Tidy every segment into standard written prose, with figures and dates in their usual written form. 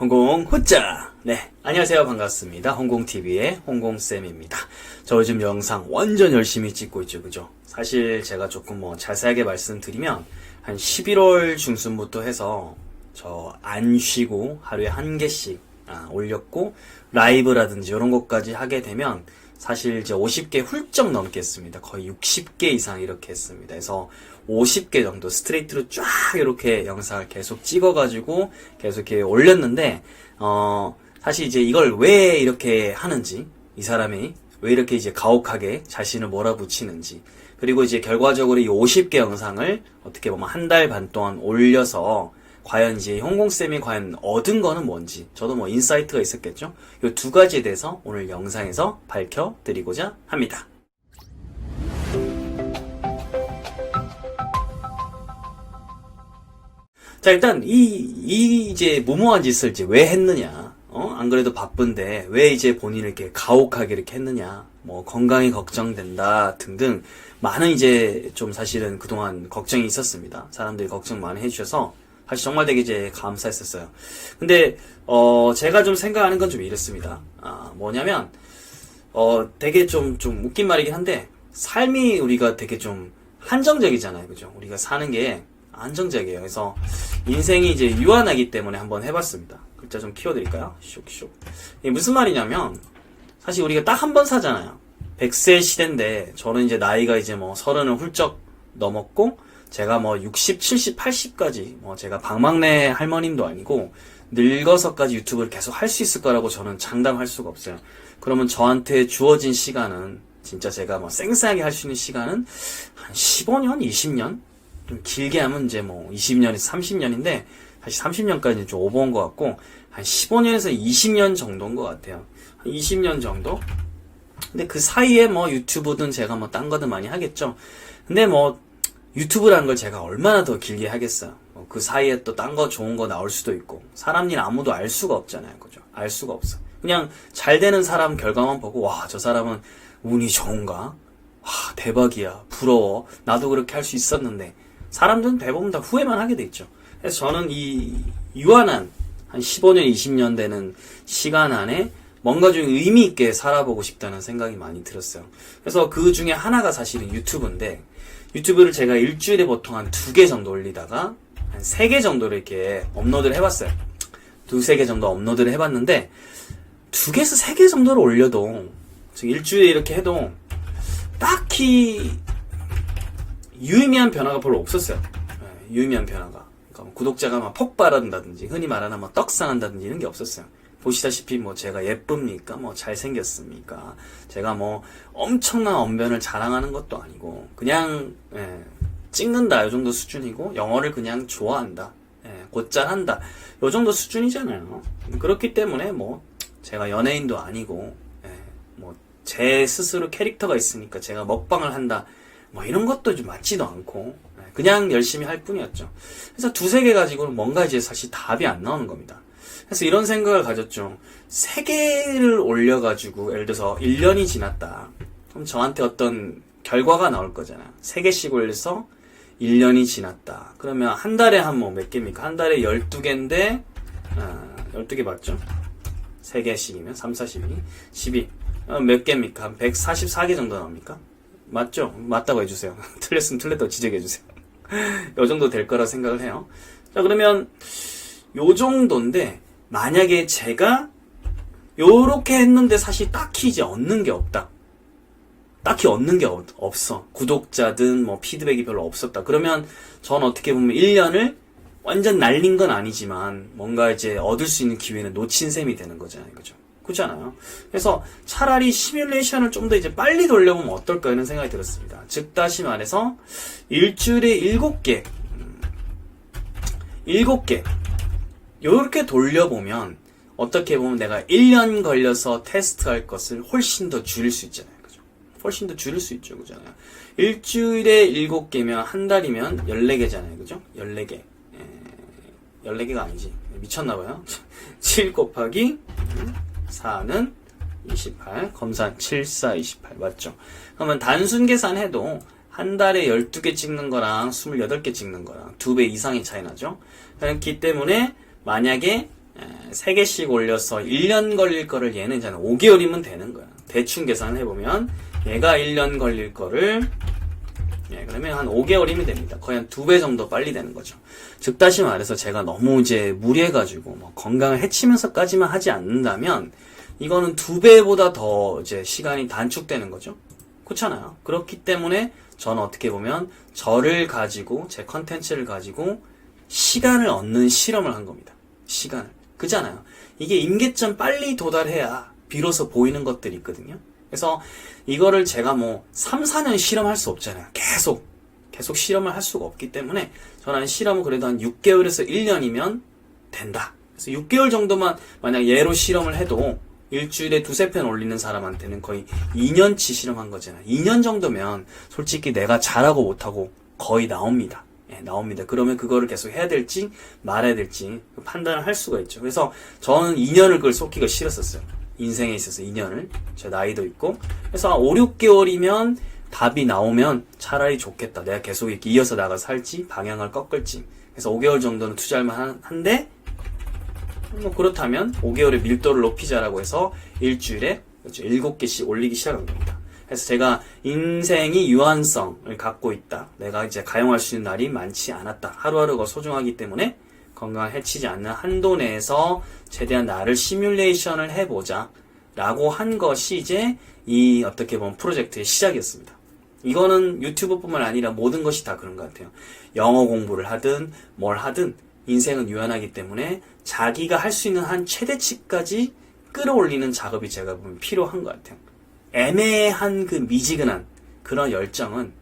홍공 후짜! 네, 안녕하세요. 반갑습니다. 홍공TV의 홍공쌤입니다. 저 요즘 영상 완전 열심히 찍고 있죠, 그죠? 사실 제가 조금 자세하게 말씀드리면 한 11월 중순부터 해서 저 안 쉬고 하루에 한 개씩 올렸고, 라이브라든지 이런 것까지 하게 되면 사실 이제 50개 훌쩍 넘겠습니다. 거의 60개 이상 이렇게 했습니다. 그래서 50개 정도 스트레이트로 쫙 이렇게 영상을 계속 찍어가지고 계속 이렇게 올렸는데, 사실 이제 이걸 왜 이렇게 하는지, 이 사람이 왜 이렇게 이제 가혹하게 자신을 몰아붙이는지, 그리고 이제 결과적으로 이 50개 영상을 어떻게 보면 한 달 반 동안 올려서 과연 이제 홍공쌤이 과연 얻은 거는 뭔지, 저도 인사이트가 있었겠죠? 이 두 가지에 대해서 오늘 영상에서 밝혀드리고자 합니다. 자, 일단 이제 무모한 짓을 이제 왜 했느냐? 안 그래도 바쁜데 왜 이제 본인을 이렇게 가혹하게 이렇게 했느냐? 건강이 걱정된다 등등 많은 이제 좀 사실은 그동안 걱정이 있었습니다. 사람들이 걱정 많이 해주셔서 사실 정말 되게 이제 감사했었어요. 근데 제가 좀 생각하는 건 좀 이렇습니다. 뭐냐면 되게 좀 웃긴 말이긴 한데, 삶이 우리가 되게 좀 한정적이잖아요, 그죠? 우리가 사는 게 안정적이에요. 그래서 인생이 이제 유한하기 때문에 한번 해봤습니다. 글자 좀 키워드릴까요? 슉슉. 이게 무슨 말이냐면, 사실 우리가 딱 한 번 사잖아요. 100세 시대인데, 저는 이제 나이가 이제 30을 훌쩍 넘었고, 제가 60, 70, 80까지, 제가 방망래 할머님도 아니고, 늙어서까지 유튜브를 계속 할 수 있을 거라고 저는 장담할 수가 없어요. 그러면 저한테 주어진 시간은, 진짜 제가 쌩쌩하게 할 수 있는 시간은 한 15년, 20년? 좀 길게 하면 이제 20년에서 30년인데, 사실 30년까지는 좀 오버한 것 같고, 한 15년에서 20년 정도인 것 같아요. 한 20년 정도? 근데 그 사이에 유튜브든 제가 딴 거든 많이 하겠죠. 근데 유튜브라는 걸 제가 얼마나 더 길게 하겠어요. 그 사이에 또 딴 거 좋은 거 나올 수도 있고, 사람 일 아무도 알 수가 없잖아요. 그죠? 알 수가 없어. 그냥 잘 되는 사람 결과만 보고, 와, 저 사람은 운이 좋은가? 와, 대박이야. 부러워. 나도 그렇게 할 수 있었는데. 사람들은 대부분 다 후회만 하게 돼 있죠. 그래서 저는 이 유한한 한 15년, 20년 되는 시간 안에 뭔가 좀 의미 있게 살아보고 싶다는 생각이 많이 들었어요. 그래서 그 중에 하나가 사실은 유튜브인데, 유튜브를 제가 일주일에 보통 한 2개 정도 올리다가 한 3개 정도를 이렇게 업로드를 해봤어요. 2-3개 정도 업로드를 해봤는데, 2개에서 3개 정도를 올려도, 즉 일주일에 이렇게 해도 딱히 유의미한 변화가 별로 없었어요. 유의미한 변화가. 그러니까 구독자가 폭발한다든지, 흔히 말하는 떡상한다든지 이런 게 없었어요. 보시다시피 제가 예쁩니까? 잘생겼습니까? 제가 엄청난 언변을 자랑하는 것도 아니고, 그냥, 찍는다, 요 정도 수준이고, 영어를 그냥 좋아한다, 곧잘 한다, 요 정도 수준이잖아요. 그렇기 때문에 제가 연예인도 아니고, 제 스스로 캐릭터가 있으니까 제가 먹방을 한다, 이런 것도 좀 맞지도 않고, 그냥 열심히 할 뿐이었죠. 그래서 2-3개 가지고는 뭔가 이제 사실 답이 안 나오는 겁니다. 그래서 이런 생각을 가졌죠. 3개를 올려가지고, 예를 들어서 1년이 지났다. 그럼 저한테 어떤 결과가 나올 거잖아요. 3개씩 올려서 1년이 지났다. 그러면 한 달에 몇 개입니까? 한 달에 12개인데, 12개 맞죠? 3개씩이면 3, 4, 12, 12. 몇 개입니까? 한 144개 정도 나옵니까? 맞죠? 맞다고 해주세요. 틀렸으면 틀렸다고 지적해주세요. 요 정도 될 거라 생각을 해요. 자, 그러면 요 정도인데, 만약에 제가 요렇게 했는데 사실 딱히 이제 얻는 게 없다. 딱히 얻는 게 없어. 구독자든 피드백이 별로 없었다. 그러면 전 어떻게 보면 1년을 완전 날린 건 아니지만 뭔가 이제 얻을 수 있는 기회는 놓친 셈이 되는 거잖아요. 그죠? 그렇잖아요. 그래서 차라리 시뮬레이션을 좀 더 이제 빨리 돌려보면 어떨까 이런 생각이 들었습니다. 즉 다시 말해서 일주일에 7개 7개 요렇게 돌려보면 어떻게 보면 내가 1년 걸려서 테스트할 것을 훨씬 더 줄일 수 있잖아요. 그죠? 훨씬 더 줄일 수 있죠. 그잖아요. 일주일에 7개면 한 달이면 14개잖아요. 그죠? 14개. 14개가 아니지. 미쳤나봐요. 7 곱하기 4는 28. 검산 7, 4, 28. 맞죠? 그러면 단순 계산해도 한 달에 12개 찍는 거랑 28개 찍는 거랑 2배 이상의 차이 나죠? 그렇기 때문에 만약에 3개씩 올려서 1년 걸릴 거를 얘는 이제 5개월이면 되는 거야. 대충 계산해보면 얘가 1년 걸릴 거를 그러면 한 5개월이면 됩니다. 거의 한 2배 정도 빨리 되는 거죠. 즉 다시 말해서 제가 너무 이제 무리해가지고 뭐 건강을 해치면서까지만 하지 않는다면 이거는 2배보다 더 이제 시간이 단축되는 거죠. 그렇잖아요. 그렇기 때문에 저는 어떻게 보면 저를 가지고 제 컨텐츠를 가지고 시간을 얻는 실험을 한 겁니다. 시간을. 그잖아요. 이게 임계점 빨리 도달해야 비로소 보이는 것들이 있거든요. 그래서 이거를 제가 뭐 3, 4년 실험할 수 없잖아요. 계속 실험을 할 수가 없기 때문에 저는 실험은 그래도 한 6개월에서 1년이면 된다. 그래서 6개월 정도만 만약 얘로 실험을 해도 일주일에 2-3편 올리는 사람한테는 거의 2년치 실험한 거잖아요. 2년 정도면 솔직히 내가 잘하고 못하고 거의 나옵니다. 나옵니다. 그러면 그거를 계속 해야 될지 말아야 될지 판단을 할 수가 있죠. 그래서 저는 2년을 그걸 쏟기가 싫었었어요. 인생에 있어서 2년을. 제 나이도 있고. 그래서 5, 6개월이면 답이 나오면 차라리 좋겠다. 내가 계속 이렇게 이어서 나가서 살지, 방향을 꺾을지. 그래서 5개월 정도는 투자할만 한데, 뭐 그렇다면 5개월의 밀도를 높이자라고 해서 일주일에 7개씩 올리기 시작한 겁니다. 그래서 제가 인생이 유한성을 갖고 있다. 내가 이제 가용할 수 있는 날이 많지 않았다. 하루하루가 소중하기 때문에 건강을 해치지 않는 한도 내에서 최대한 나를 시뮬레이션을 해보자 라고 한 것이 이제 이 어떻게 보면 프로젝트의 시작이었습니다. 이거는 유튜브뿐만 아니라 모든 것이 다 그런 것 같아요. 영어 공부를 하든 뭘 하든 인생은 유한하기 때문에 자기가 할 수 있는 한 최대치까지 끌어올리는 작업이 제가 보면 필요한 것 같아요. 애매한 그 미지근한 그런 열정은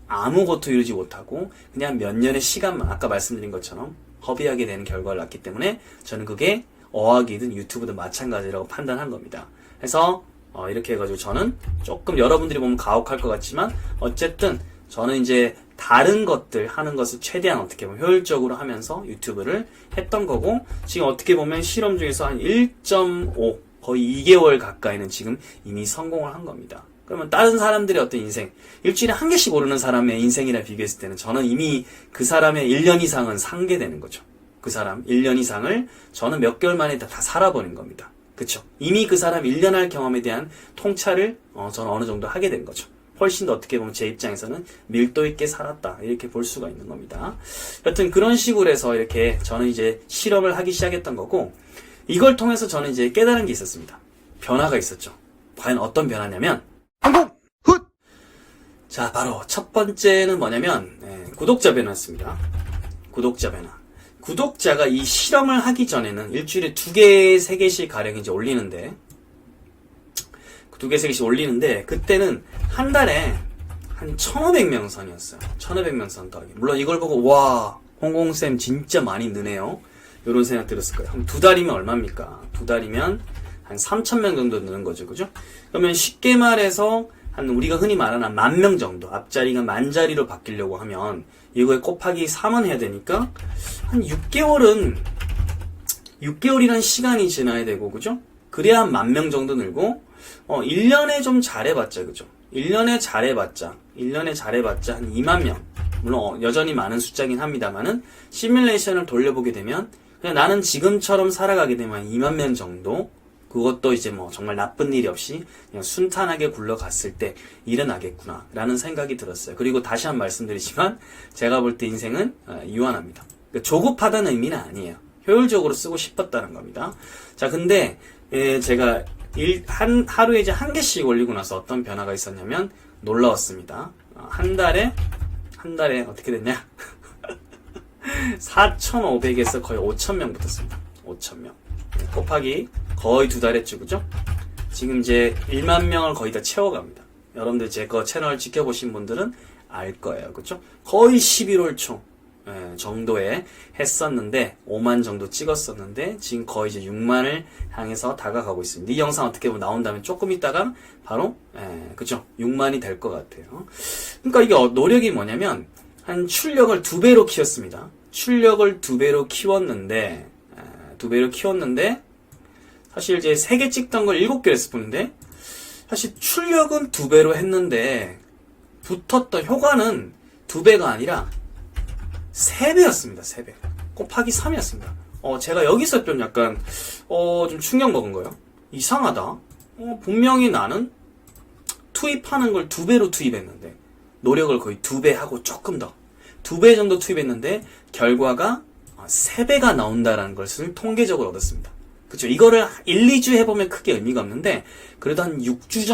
아무것도 이루지 못하고 그냥 몇 년의 시간만 아까 말씀드린 것처럼 허비하게 되는 결과를 낳기 때문에 저는 그게 어학이든 유튜브든 마찬가지라고 판단한 겁니다. 그래서 이렇게 해가지고 저는 조금 여러분들이 보면 가혹할 것 같지만 어쨌든 저는 이제 다른 것들 하는 것을 최대한 어떻게 보면 효율적으로 하면서 유튜브를 했던 거고 지금 어떻게 보면 실험 중에서 한 1.5 거의 2개월 가까이는 지금 이미 성공을 한 겁니다. 그러면 다른 사람들의 어떤 인생 일주일에 한 개씩 오르는 사람의 인생이랑 비교했을 때는 저는 이미 그 사람의 1년 이상은 상계되는 거죠. 그 사람 1년 이상을 저는 몇 개월 만에 다 살아버린 겁니다. 그쵸? 이미 그 사람 1년 할 경험에 대한 통찰을 저는 어느 정도 하게 된 거죠. 훨씬 더 어떻게 보면 제 입장에서는 밀도 있게 살았다 이렇게 볼 수가 있는 겁니다. 여튼 그런 식으로 해서 이렇게 저는 이제 실험을 하기 시작했던 거고 이걸 통해서 저는 이제 깨달은 게 있었습니다. 변화가 있었죠. 과연 어떤 변화냐면 항공 훗! 자 바로 첫 번째는 뭐냐면 구독자 변화였습니다. 구독자 변화. 구독자가 이 실험을 하기 전에는 일주일에 2개, 3개씩 가량 이제 올리는데 2개, 3개씩 올리는데 그때는 한 달에 한 1,500명 선이었어요. 1,500명 선 더하기. 물론 이걸 보고 와 홍콩쌤 진짜 많이 느네요. 이런 생각 들었을 거예요. 그럼 2달이면 얼마입니까? 2달이면 한 3,000명 정도 느는 거죠. 그죠? 그러면 쉽게 말해서 한 우리가 흔히 말하는 10,000명 정도 앞자리가 만자리로 바뀌려고 하면 이거에 곱하기 3은 해야 되니까 한 6개월이란 시간이 지나야 되고 그죠? 그래야 한 10,000명 정도 늘고 1년에 좀 잘해봤자 그죠? 1년에 잘해봤자 한 20,000명 물론 여전히 많은 숫자긴 합니다만은 시뮬레이션을 돌려보게 되면 그냥 나는 지금처럼 살아가게 되면 20,000명 정도 그것도 이제 뭐 정말 나쁜 일이 없이 그냥 순탄하게 굴러갔을 때 일어나겠구나 라는 생각이 들었어요. 그리고 다시 한 번 말씀드리지만 제가 볼 때 인생은 유한합니다. 그러니까 조급하다는 의미는 아니에요. 효율적으로 쓰고 싶었다는 겁니다. 자 근데 제가 하루에 이제 한 개씩 올리고 나서 어떤 변화가 있었냐면 놀라웠습니다. 한 달에 어떻게 됐냐 4,500에서 거의 5,000명 붙었습니다. 5,000명 곱하기 거의 2달 했죠. 그죠? 지금 이제 10,000명을 거의 다 채워갑니다. 여러분들 제 거 채널 지켜보신 분들은 알 거예요. 그죠? 거의 11월 초 정도에 했었는데 5만 정도 찍었었는데 지금 거의 이제 6만을 향해서 다가가고 있습니다. 이 영상 어떻게 보면 나온다면 조금 있다가 바로 그죠? 6만이 될 것 같아요. 그러니까 이게 노력이 뭐냐면 한 출력을 2배로 키웠습니다. 출력을 2배로 키웠는데 사실 이제 3개 찍던 걸 7개 했을 뿐인데 사실 출력은 2배로 했는데 붙었던 효과는 2배가 아니라 3배였습니다. 3배. 곱하기 3이었습니다. 제가 여기서 좀 약간 좀 충격 먹은 거예요. 이상하다. 분명히 나는 투입하는 걸 2배로 투입했는데 노력을 거의 2배 하고 조금 더 2배 정도 투입했는데 결과가 3배가 나온다라는 것을 통계적으로 얻었습니다. 그쵸? 이거를 1, 2주 해보면 크게 의미가 없는데 그래도 한 6주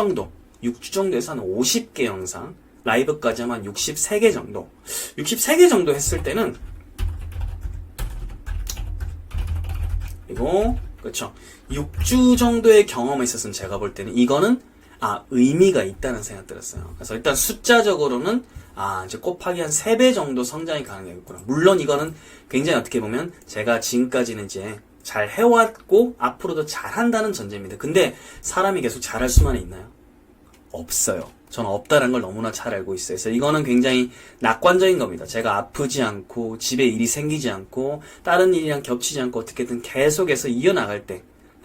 정도에서 한 50개 영상 라이브까지 하면 한 63개 정도 63개 정도 했을 때는 그리고 그쵸? 6주 정도의 경험이 있었으면 제가 볼 때는 이거는 의미가 있다는 생각 들었어요. 그래서 일단 숫자적으로는 이제 곱하기 한 3배 정도 성장이 가능하겠구나. 물론 이거는 굉장히 어떻게 보면 제가 지금까지는 이제 잘 해왔고 앞으로도 잘한다는 전제입니다. 근데 사람이 계속 잘할 수만 있나요? 없어요. 저는 없다는 걸 너무나 잘 알고 있어요. 그래서 이거는 굉장히 낙관적인 겁니다. 제가 아프지 않고 집에 일이 생기지 않고 다른 일이랑 겹치지 않고 어떻게든 계속해서 이어나갈 때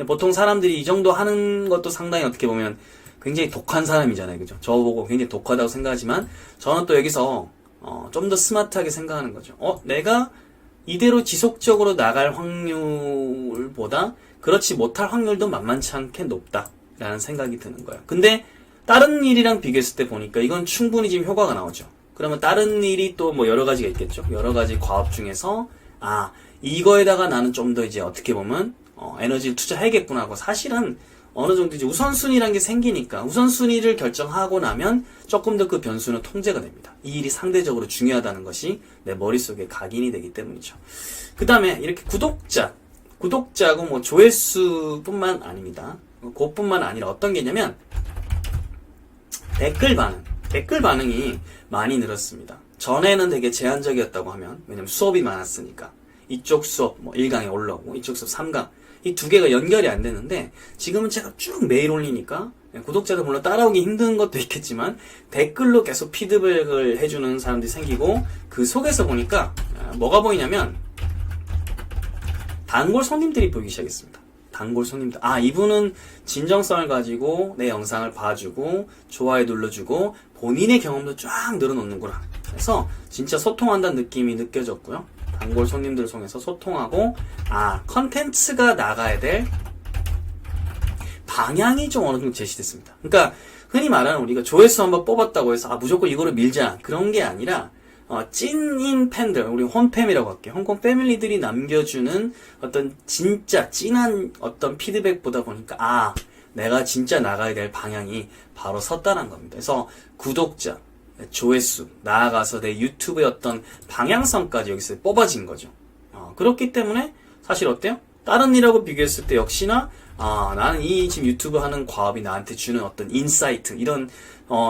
보통 사람들이 이 정도 하는 것도 상당히 어떻게 보면 굉장히 독한 사람이잖아요. 그죠? 저보고 굉장히 독하다고 생각하지만 저는 또 여기서 좀 더 스마트하게 생각하는 거죠. 내가 이대로 지속적으로 나갈 확률보다 그렇지 못할 확률도 만만치 않게 높다라는 생각이 드는 거예요. 근데 다른 일이랑 비교했을 때 보니까 이건 충분히 지금 효과가 나오죠. 그러면 다른 일이 또 뭐 여러 가지가 있겠죠. 여러 가지 과업 중에서 이거에다가 나는 좀 더 이제 어떻게 보면 에너지를 투자해야겠구나 하고 사실은 어느 정도 이제 우선순위라는 게 생기니까 우선순위를 결정하고 나면 조금 더 그 변수는 통제가 됩니다. 이 일이 상대적으로 중요하다는 것이 내 머릿속에 각인이 되기 때문이죠. 그 다음에 이렇게 구독자고 뭐 조회수뿐만 아닙니다. 그것뿐만 아니라 어떤 게 있냐면 댓글 반응이 많이 늘었습니다. 전에는 되게 제한적이었다고 하면 왜냐면 수업이 많았으니까 이쪽 수업 뭐 1강에 올라오고 이쪽 수업 3강 이 2개가 연결이 안 되는데 지금은 제가 쭉 매일 올리니까 구독자들 물론 따라오기 힘든 것도 있겠지만 댓글로 계속 피드백을 해주는 사람들이 생기고 그 속에서 보니까 뭐가 보이냐면 단골 손님들이 보이기 시작했습니다. 단골 손님들. 이분은 진정성을 가지고 내 영상을 봐주고 좋아요 눌러주고 본인의 경험도 쫙 늘어놓는구나. 그래서 진짜 소통한다는 느낌이 느껴졌고요. 단골 손님들을 통해서 소통하고 컨텐츠가 나가야 될 방향이 좀 어느 정도 제시됐습니다. 그러니까 흔히 말하는 우리가 조회수 한번 뽑았다고 해서 무조건 이거를 밀자 그런 게 아니라 찐인 팬들, 우리 홈팸이라고 할게요. 홍콩 패밀리들이 남겨주는 어떤 진짜 찐한 어떤 피드백보다 보니까 내가 진짜 나가야 될 방향이 바로 섰다는 겁니다. 그래서 구독자, 조회수, 나아가서 내 유튜브의 어떤 방향성까지 여기서 뽑아진 거죠. 그렇기 때문에 사실 어때요? 다른 일하고 비교했을 때 역시나 나는 이 지금 유튜브 하는 과업이 나한테 주는 어떤 인사이트, 이런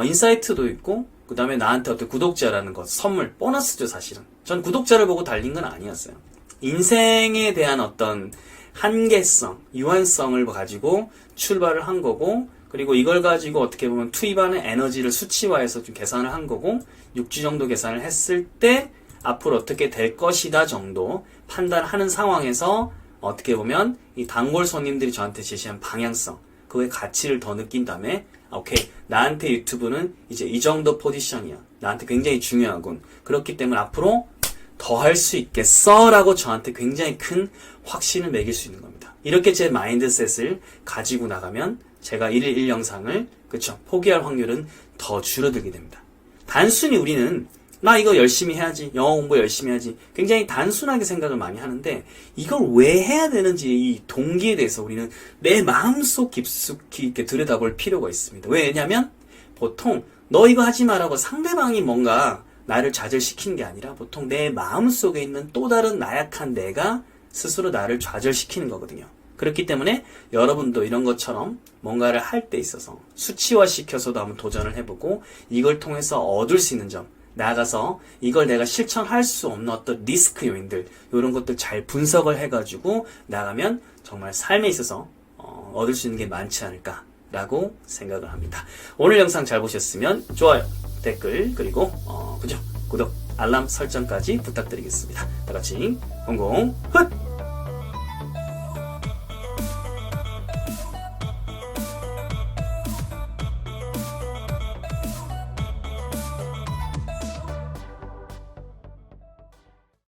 인사이트도 있고 그 다음에 나한테 어떤 구독자라는 것, 선물, 보너스죠 사실은. 전 구독자를 보고 달린 건 아니었어요. 인생에 대한 어떤 한계성, 유한성을 가지고 출발을 한 거고 그리고 이걸 가지고 어떻게 보면 투입하는 에너지를 수치화해서 좀 계산을 한 거고 6주 정도 계산을 했을 때 앞으로 어떻게 될 것이다 정도 판단하는 상황에서 어떻게 보면 이 단골 손님들이 저한테 제시한 방향성, 그거의 가치를 더 느낀 다음에 오케이, 나한테 유튜브는 이제 이 정도 포지션이야. 나한테 굉장히 중요하군. 그렇기 때문에 앞으로 더 할 수 있겠어 라고 저한테 굉장히 큰 확신을 매길 수 있는 겁니다. 이렇게 제 마인드셋을 가지고 나가면 제가 1일 1영상을 포기할 확률은 더 줄어들게 됩니다. 단순히 우리는 나 이거 열심히 해야지, 영어 공부 열심히 해야지, 굉장히 단순하게 생각을 많이 하는데 이걸 왜 해야 되는지 이 동기에 대해서 우리는 내 마음속 깊숙이 이렇게 들여다볼 필요가 있습니다. 왜냐면 보통 너 이거 하지 마라고 상대방이 뭔가 나를 좌절시키는 게 아니라 보통 내 마음속에 있는 또 다른 나약한 내가 스스로 나를 좌절시키는 거거든요. 그렇기 때문에 여러분도 이런 것처럼 뭔가를 할 때 있어서 수치화시켜서도 한번 도전을 해보고 이걸 통해서 얻을 수 있는 점, 나아가서 이걸 내가 실천할 수 없는 어떤 리스크 요인들, 이런 것들 잘 분석을 해가지고 나가면 정말 삶에 있어서 얻을 수 있는 게 많지 않을까라고 생각을 합니다. 오늘 영상 잘 보셨으면 좋아요, 댓글, 그리고 구독, 알람 설정까지 부탁드리겠습니다. 다같이 공공 훗!